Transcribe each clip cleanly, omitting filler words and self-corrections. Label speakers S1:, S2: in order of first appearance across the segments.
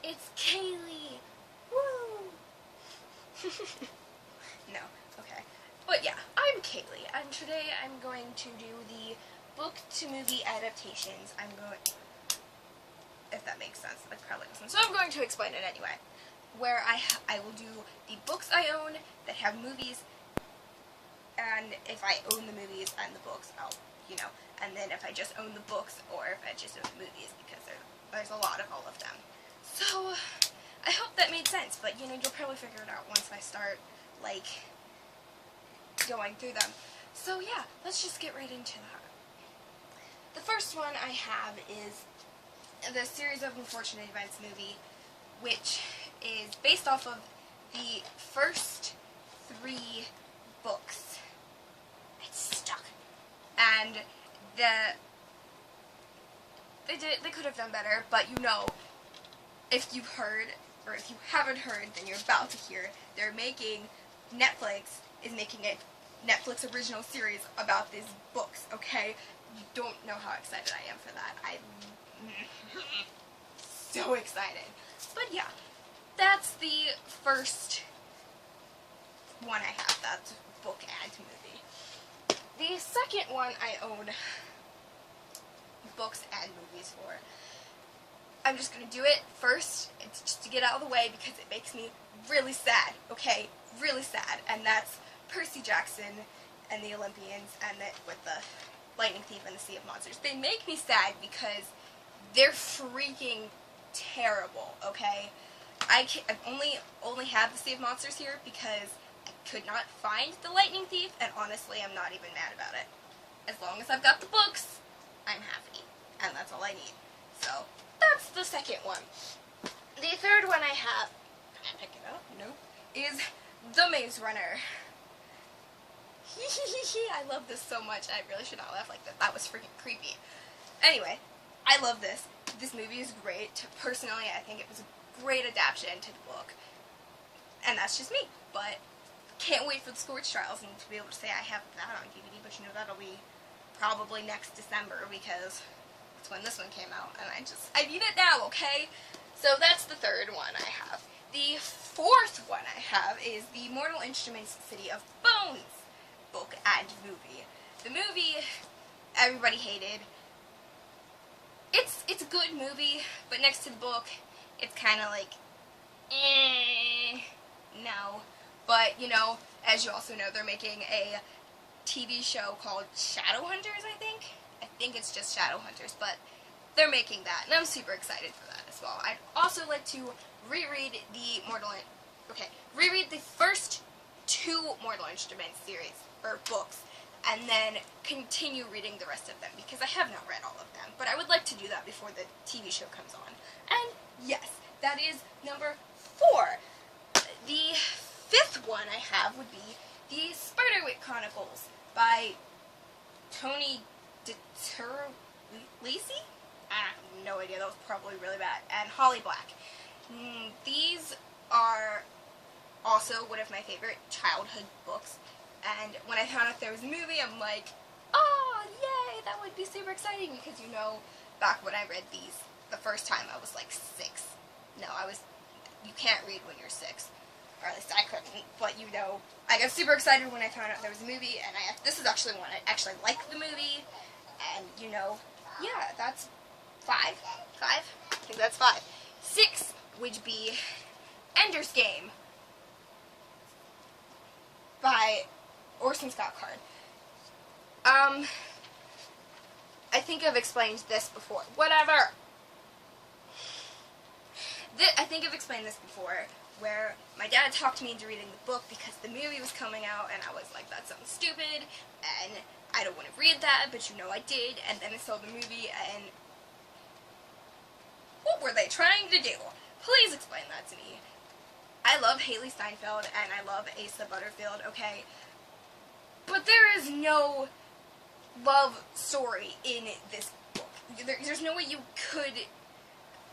S1: It's Kaylee! Woo! No, okay. But yeah, I'm Kaylee, and today I'm going to do the book-to-movie adaptations. If that makes sense, that probably doesn't. So I'm going to explain it anyway. Where I will do the books I own that have movies, and if I own the movies and the books, I'll, and then if I just own the books, or if I just own the movies, because there's a lot of all of them. So, I hope that made sense, but, you'll probably figure it out once I start, going through them. So, yeah, let's just get right into that. The first one I have is the Series of Unfortunate Events movie, which is based off of the first 3 books. It's stuck. And they could have done better, but if you've heard, or if you haven't heard, then you're about to hear, Netflix is making a Netflix original series about these books, okay? You don't know how excited I am for that. I'm so excited. But yeah, that's the first one I have. That's book and movie. The second one I own books and movies for. I'm just going to do it first, it's just to get out of the way because it makes me really sad, okay? Really sad. And that's Percy Jackson and the Olympians, and with the Lightning Thief and the Sea of Monsters. They make me sad because they're freaking terrible, okay? I only have the Sea of Monsters here because I could not find the Lightning Thief, and honestly, I'm not even mad about it. As long as I've got the books, I'm happy, and that's all I need. So, that's the second one. The third one I have, can I pick it up? No. Is The Maze Runner. I love this so much. I really should not laugh like that. That was freaking creepy. Anyway, I love this. This movie is great. Personally, I think it was a great adaptation to the book. And that's just me. But can't wait for the Scorch Trials and to be able to say I have that on DVD. But that'll be probably next December because that's when this one came out. And I need it now, okay? So that's the third one I have. The fourth one I have is the Mortal Instruments City of Bones book and movie. The movie, everybody hated. It's a good movie, but next to the book, it's kind of like, no. But, as you also know, they're making a TV show called Shadowhunters, I think. I think it's just Shadowhunters, but they're making that, and I'm super excited for that as well. I'd also like to reread the first 2 Mortal Instruments series, or books, and then continue reading the rest of them, because I have not read all of them, but I would like to do that before the TV show comes on. And yes, that is number 4. The 5th one I have would be the Spiderwick Chronicles by Tony Lacey? I have no idea, that was probably really bad, and Holly Black. These are also one of my favorite childhood books, and when I found out there was a movie, I'm like, oh, yay, that would be super exciting, because back when I read these the first time, I was like 6. No, you can't read when you're 6, or at least I couldn't, but I got super excited when I found out there was a movie, and this is actually one I actually like the movie, and yeah, that's 5? I think that's 5. 6 would be Ender's Game by Orson Scott Card. I think I've explained this before. Whatever! I think I've explained this before, where my dad talked me into reading the book because the movie was coming out, and I was like, that sounds stupid, and I don't want to read that, but I did, and then I saw the movie, and what were they trying to do? Please explain that to me. I love Haley Steinfeld, and I love Asa Butterfield, okay? But there is no love story in this book. There's no way you could...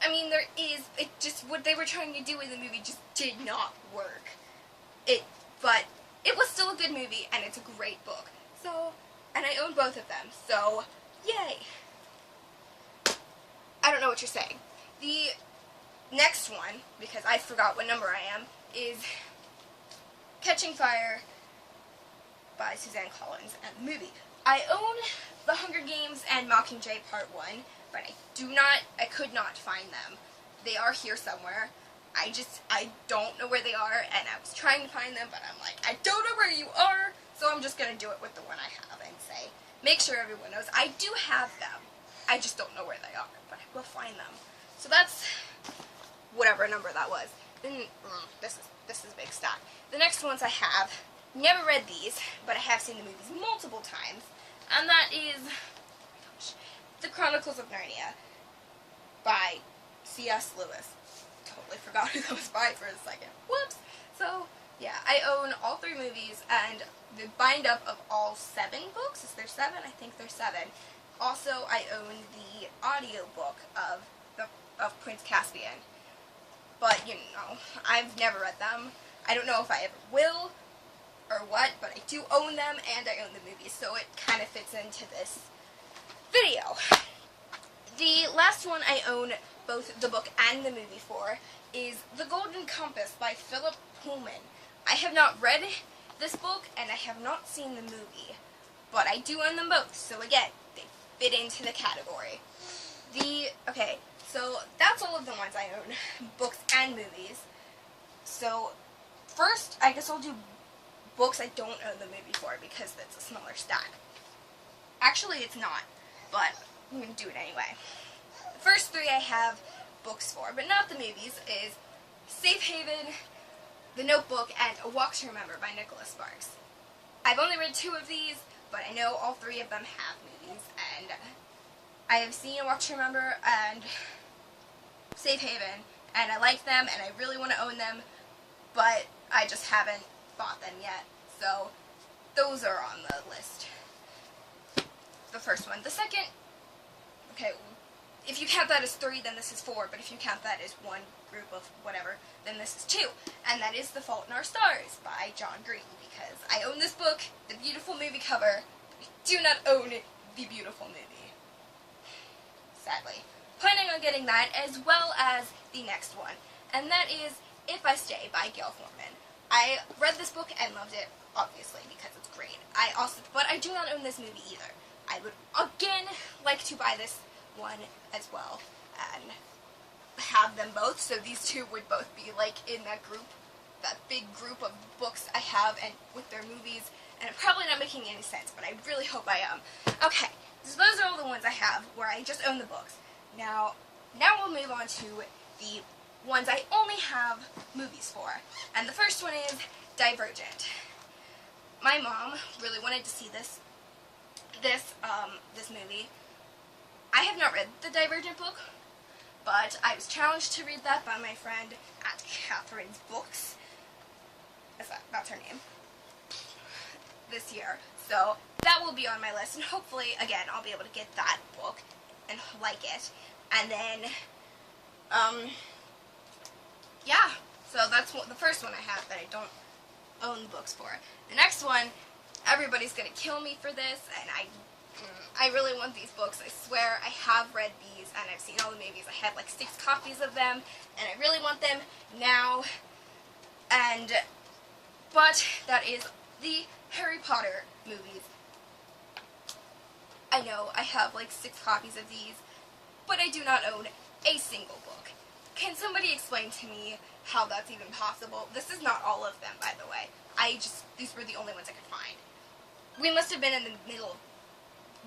S1: there is. What they were trying to do in the movie just did not work. But it was still a good movie, and it's a great book. So, and I own both of them, so, yay! I don't know what you're saying. The next one, because I forgot what number I am, is Catching Fire by Suzanne Collins and the movie. I own The Hunger Games and Mockingjay Part 1, but I could not find them. They are here somewhere. I don't know where they are, and I was trying to find them, but I'm like, I don't know where you are, so I'm just going to do it with the one I have and say, make sure everyone knows I do have them. I just don't know where they are, but I will find them. So that's whatever number that was. Then, this is a big stack. The next ones I have, never read these, but I have seen the movies multiple times, and that is, oh my gosh, The Chronicles of Narnia by C.S. Lewis. Totally forgot who that was by for a second. Whoops! So, yeah, I own all 3 movies and the bind-up of all 7 books. Is there 7? I think there's 7. Also, I own the audiobook of Prince Caspian. But, you know, I've never read them. I don't know if I ever will or what, but I do own them and I own the movies, so it kind of fits into this video. The last one I own both the book and the movie for is The Golden Compass by Philip Pullman. I have not read this book and I have not seen the movie, but I do own them both, so again, they fit into the category. Okay, so that's all of the ones I own, books and movies. So first, I guess I'll do books I don't own the movie for because that's a smaller stack. Actually, it's not, but I'm going to do it anyway. The first 3 I have books for, but not the movies, is Safe Haven, The Notebook, and A Walk to Remember by Nicholas Sparks. I've only read 2 of these, but I know all 3 of them have movies, and I have seen A Walk to Remember and Safe Haven, and I like them, and I really want to own them, but I just haven't bought them yet, so those are on the list. The first one. The second, okay, if you count that as 3, then this is 4, but if you count that as one group of whatever, then this is 2, and that is The Fault in Our Stars by John Green, because I own this book, the beautiful movie cover, but I do not own the beautiful movie, sadly. Planning on getting that, as well as the next one, and that is If I Stay by Gail Forman. I read this book and loved it, obviously, because it's great. But I do not own this movie either. I would, again, like to buy this one as well, and have them both, so these 2 would both be, like, in that group, that big group of books I have, and with their movies, and I'm probably not making any sense, but I really hope I am. Okay, so those are all the ones I have, where I just own the books. Now we'll move on to the ones I only have movies for, and the first one is Divergent. My mom really wanted to see this movie. I have not read the Divergent book, but I was challenged to read that by my friend at Catherine's Books. That's her name. This year. So that will be on my list, and hopefully, again, I'll be able to get that book and like it. And then, yeah. So that's the first one I have that I don't own books for. The next one, everybody's gonna kill me for this, and I really want these books. I swear I have read these, and I've seen all the movies. I have like 6 copies of them, and I really want them now. But that is the Harry Potter movies. I know I have like 6 copies of these, but I do not own a single book. Can somebody explain to me how that's even possible? This is not all of them, by the way. These were the only ones I could find. We must have been in the middle of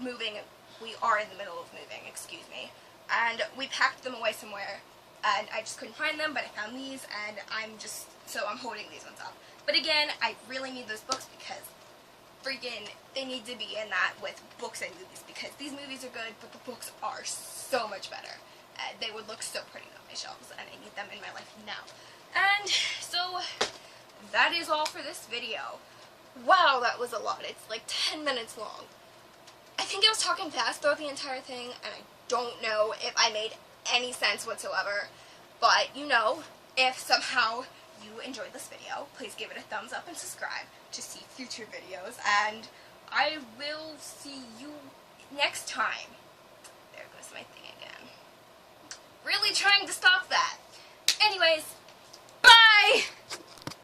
S1: moving. We are in the middle of moving, excuse me. And we packed them away somewhere, and I just couldn't find them, but I found these, and so I'm holding these ones up. But again, I really need those books because freaking, they need to be in that with books and movies, because these movies are good, but the books are so much better. They would look so pretty on my shelves, and I need them in my life now. And so, that is all for this video. Wow, that was a lot. It's like 10 minutes long. I think I was talking fast throughout the entire thing, and I don't know if I made any sense whatsoever. But, you know, if somehow you enjoyed this video, please give it a thumbs up and subscribe to see future videos. And I will see you next time. There goes my thing again. Really trying to stop that.
S2: Anyways,